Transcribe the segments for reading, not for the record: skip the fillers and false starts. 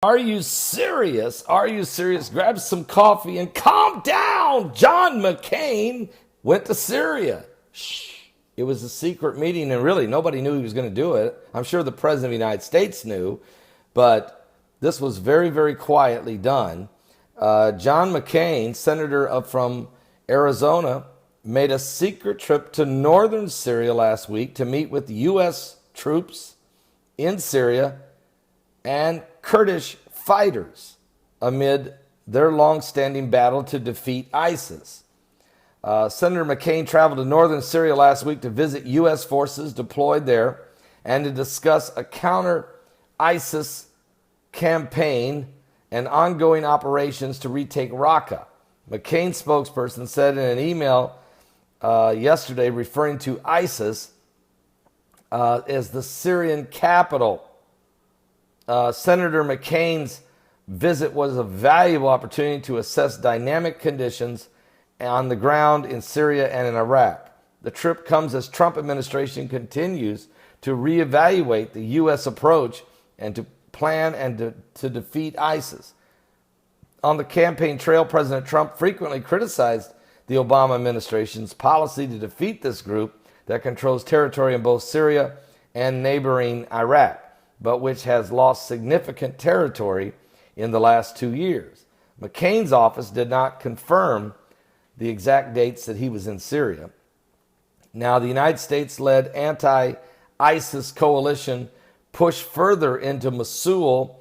Are you serious? Are you serious? Grab some coffee and calm down. John McCain went to Syria. Shh. It was a secret meeting, and really nobody knew he was going to do it. I'm sure the President of the United States knew, but this was very, very quietly done. John McCain, senator from Arizona, made a secret trip to northern Syria last week to meet with U.S. troops in Syria and Kurdish fighters amid their long-standing battle to defeat ISIS. Senator McCain traveled to northern Syria last week to visit U.S. forces deployed there and to discuss a counter-ISIS campaign and ongoing operations to retake Raqqa. McCain's spokesperson said in an email yesterday referring to ISIS as the Syrian capital. Senator McCain's visit was a valuable opportunity to assess dynamic conditions on the ground in Syria and in Iraq. The trip comes as Trump administration continues to reevaluate the U.S. approach and to plan and to defeat ISIS. On the campaign trail, President Trump frequently criticized the Obama administration's policy to defeat this group that controls territory in both Syria and neighboring Iraq, but which has lost significant territory in the last 2 years. McCain's office did not confirm the exact dates that he was in Syria. Now, the United States-led anti-ISIS coalition pushed further into Mosul,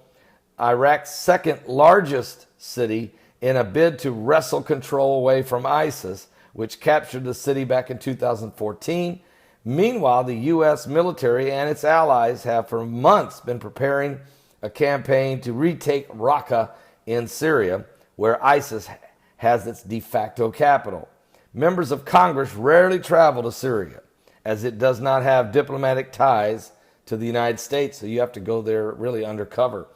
Iraq's second largest city, in a bid to wrestle control away from ISIS, which captured the city back in 2014. Meanwhile, the U.S. military and its allies have for months been preparing a campaign to retake Raqqa in Syria, where ISIS has its de facto capital. Members of Congress rarely travel to Syria, as it does not have diplomatic ties to the United States, so you have to go there really undercover.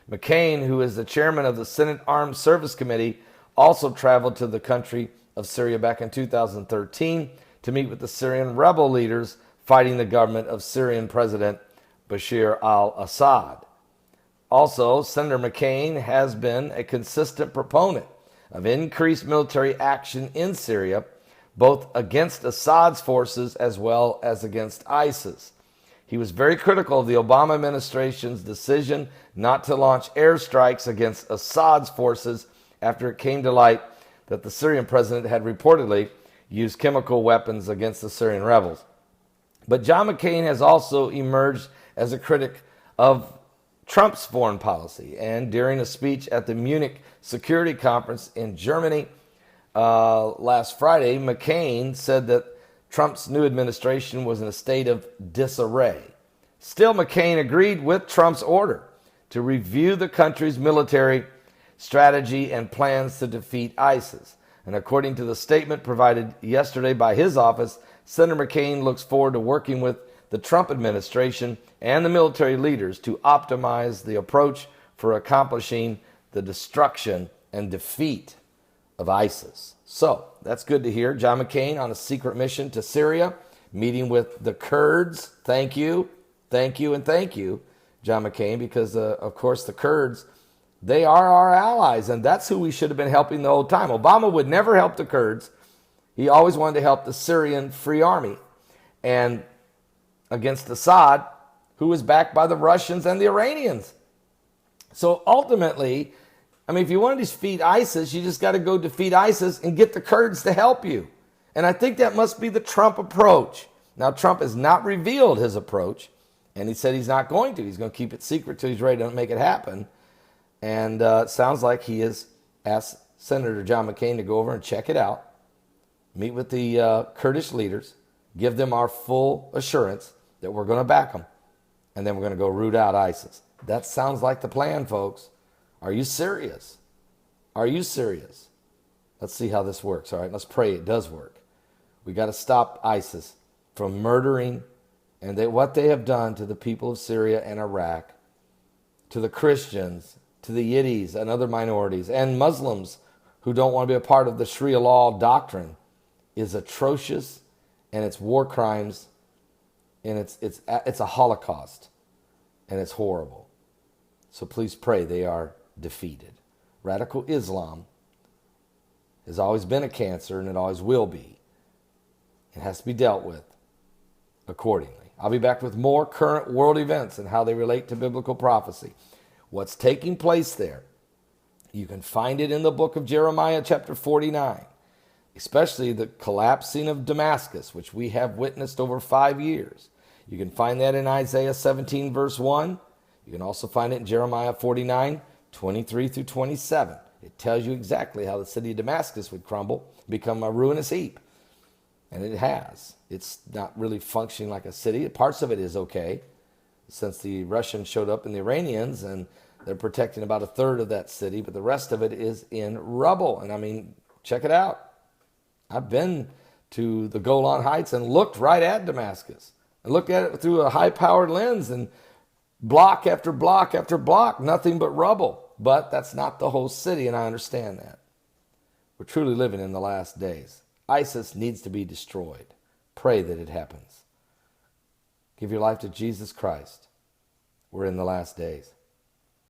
McCain, who is the chairman of the Senate Armed Service Committee, also traveled to the country of Syria back in 2013 to meet with the Syrian rebel leaders fighting the government of Syrian President Bashar al-Assad. Also, Senator McCain has been a consistent proponent of increased military action in Syria, both against Assad's forces as well as against ISIS. He was very critical of the Obama administration's decision not to launch airstrikes against Assad's forces after it came to light that the Syrian president had reportedly used chemical weapons against the Syrian rebels. But John McCain has also emerged as a critic of Trump's foreign policy. And during a speech at the Munich Security Conference in Germany last Friday, McCain said that Trump's new administration was in a state of disarray. Still, McCain agreed with Trump's order to review the country's military strategy and plans to defeat ISIS. And according to the statement provided yesterday by his office, Senator McCain looks forward to working with the Trump administration and the military leaders to optimize the approach for accomplishing the destruction and defeat of ISIS. So that's good to hear. John McCain on a secret mission to Syria, meeting with the Kurds. Thank you, and thank you, John McCain, because of course the Kurds, they are our allies, and that's who we should have been helping the whole time. Obama would never help the Kurds. He always wanted to help the Syrian Free Army, and against Assad, who was backed by the Russians and the Iranians. So ultimately, I mean, if you want to defeat ISIS, you just got to go defeat ISIS and get the Kurds to help you. And I think that must be the Trump approach. Now, Trump has not revealed his approach, and he said he's not going to. He's going to keep it secret till he's ready to make it happen. And it sounds like he has asked Senator John McCain to go over and check it out, meet with the Kurdish leaders, give them our full assurance that we're going to back them, and then we're going to go root out ISIS. That sounds like the plan, folks. Are you serious? Are you serious? Let's see how this works, all right? Let's pray it does work. We got to stop ISIS from murdering and what they have done to the people of Syria and Iraq, to the Christians, to the Yiddies and other minorities, and Muslims who don't want to be a part of the Sharia law doctrine, is atrocious, and it's war crimes, and it's a Holocaust, and it's horrible. So please pray they are defeated. Radical Islam has always been a cancer, and it always will be. It has to be dealt with accordingly. I'll be back with more current world events and how they relate to biblical prophecy. What's taking place there, you can find it in the book of Jeremiah chapter 49, especially the collapsing of Damascus, which we have witnessed over 5 years. You can find that in Isaiah 17 verse 1. You can also find it in Jeremiah 49, 23 through 27. It tells you exactly how the city of Damascus would crumble, become a ruinous heap. And it has. It's not really functioning like a city. Parts of it is okay, since the Russians showed up and the Iranians, and they're protecting about a third of that city, but the rest of it is in rubble. And I mean, check it out. I've been to the Golan Heights and looked right at Damascus. I looked at it through a high-powered lens, and block after block after block, nothing but rubble. But that's not the whole city, and I understand that. We're truly living in the last days. ISIS needs to be destroyed. Pray that it happens. Give your life to Jesus Christ. We're in the last days.